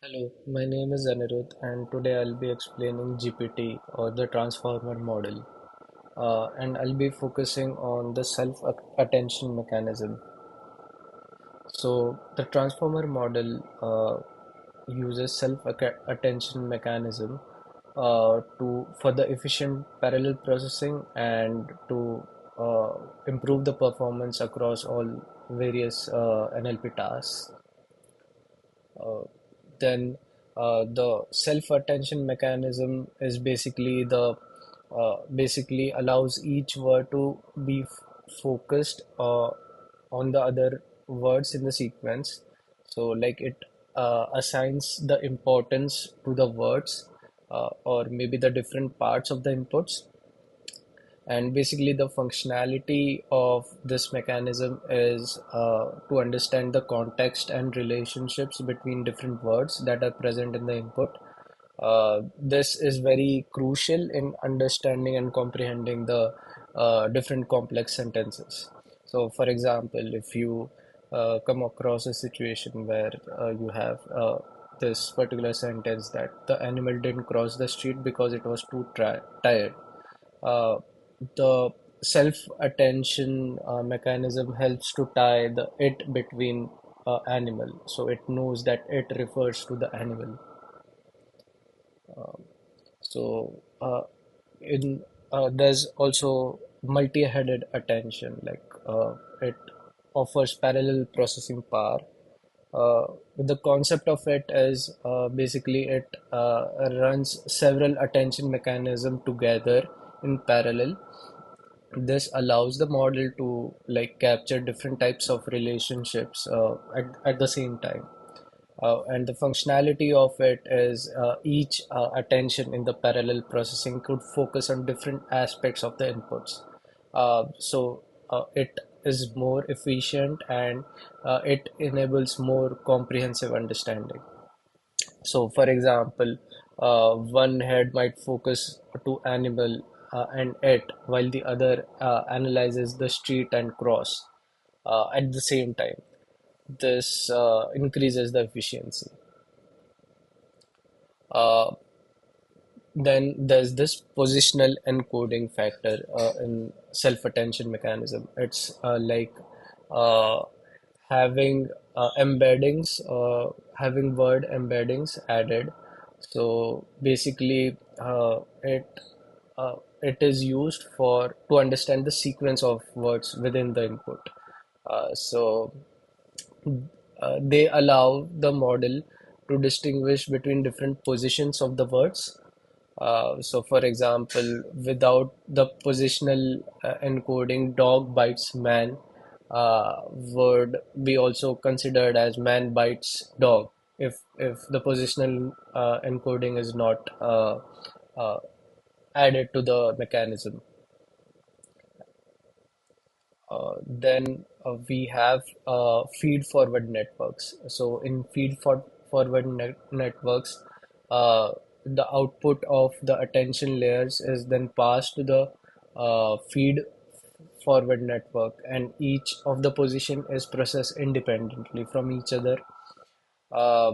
Hello, my name is Anirudh, and today I'll be explaining GPT or the transformer model. And I'll be focusing on the self-attention mechanism. So, the transformer model uses self-attention mechanism to for the efficient parallel processing and to uh, improve the performance across all various NLP tasks. Uh, then the self-attention mechanism is basically allows each word to be focused on the other words in the sequence. So like it assigns the importance to the words or maybe the different parts of the inputs, and basically, the functionality of this mechanism is to understand the context and relationships between different words that are present in the input. This is very crucial in understanding and comprehending the different complex sentences. So, for example, if you come across a situation where you have this particular sentence that the animal didn't cross the street because it was too tired, uh, the self-attention mechanism helps to tie the it between animal, so it knows that it refers to the animal. So in there's also multi-headed attention, like it offers parallel processing power. The concept of it is basically it runs several attention mechanism together in parallel. This allows the model to like capture different types of relationships at the same time. And the functionality of it is each attention in the parallel processing could focus on different aspects of the inputs. So it is more efficient, and it enables more comprehensive understanding. So, for example, one head might focus to animal and it, while the other analyzes the street and cross at the same time. This increases the efficiency. Uh, then there's this positional encoding factor in self-attention mechanism. It's like uh, having having word embeddings added. So basically, it is used for to understand the sequence of words within the input. So they allow the model to distinguish between different positions of the words. So, for example, without the positional encoding, dog bites man would be also considered as man bites dog if the positional encoding is not uh, added to the mechanism. Then we have feed forward networks. So in forward networks, the output of the attention layers is then passed to the feed forward network, and each of the position is processed independently from each other. uh,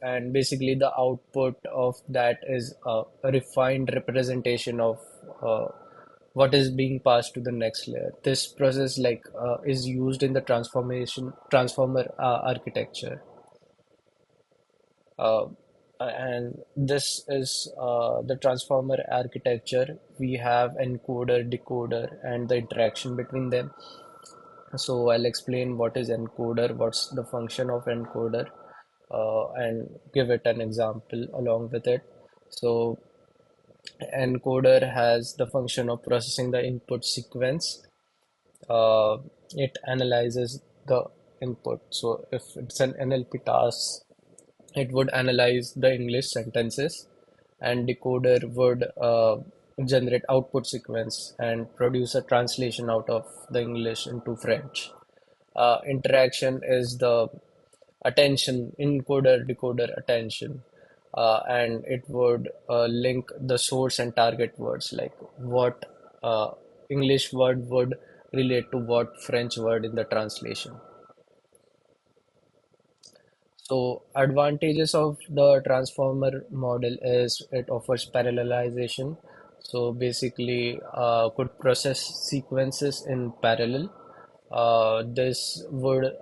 and basically the output of that is a refined representation of uh, what is being passed to the next layer. This process is used in the transformer architecture. uh, and this is the transformer architecture. We have encoder, decoder, and the interaction between them. So I'll explain what is encoder, what's the function of encoder, and give it an example along with it. So encoder has the function of processing the input sequence. Uh, it analyzes the input. So if it's an NLP task, it would analyze the English sentences, and decoder would generate output sequence and produce a translation out of the English into French. Interaction is the attention, encoder decoder attention, and it would link the source and target words, like what English word would relate to what French word in the translation. So advantages of the transformer model is it offers parallelization. So basically, could process sequences in parallel. This would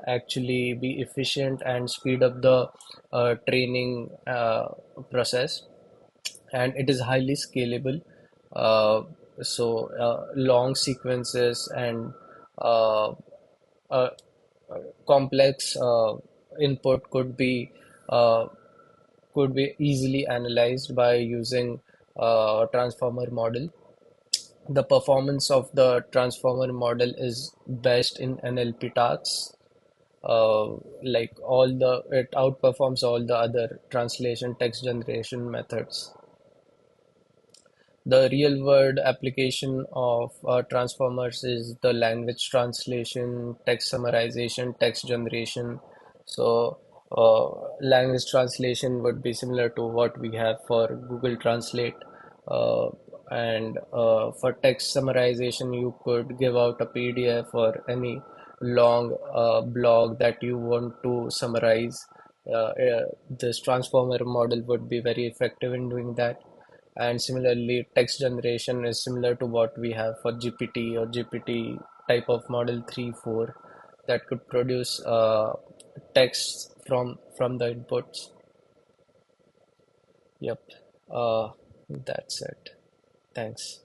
actually be efficient and speed up the training process, and it is highly scalable. Uh, Long sequences and uh, uh, complex input uh, could be easily analyzed by using transformer model. The performance of the transformer model is best in NLP tasks. Like it outperforms all the other translation text generation methods. The real world application of transformers is the language translation, text summarization, text generation. So, language translation would be similar to what we have for Google Translate. Uh, and For text summarization, you could give out a PDF or any long blog that you want to summarize. This transformer model would be very effective in doing that. And similarly, text generation is similar to what we have for GPT or GPT type of model 3, 4 that could produce text from the inputs. Yep. Uh, that's it. Thanks.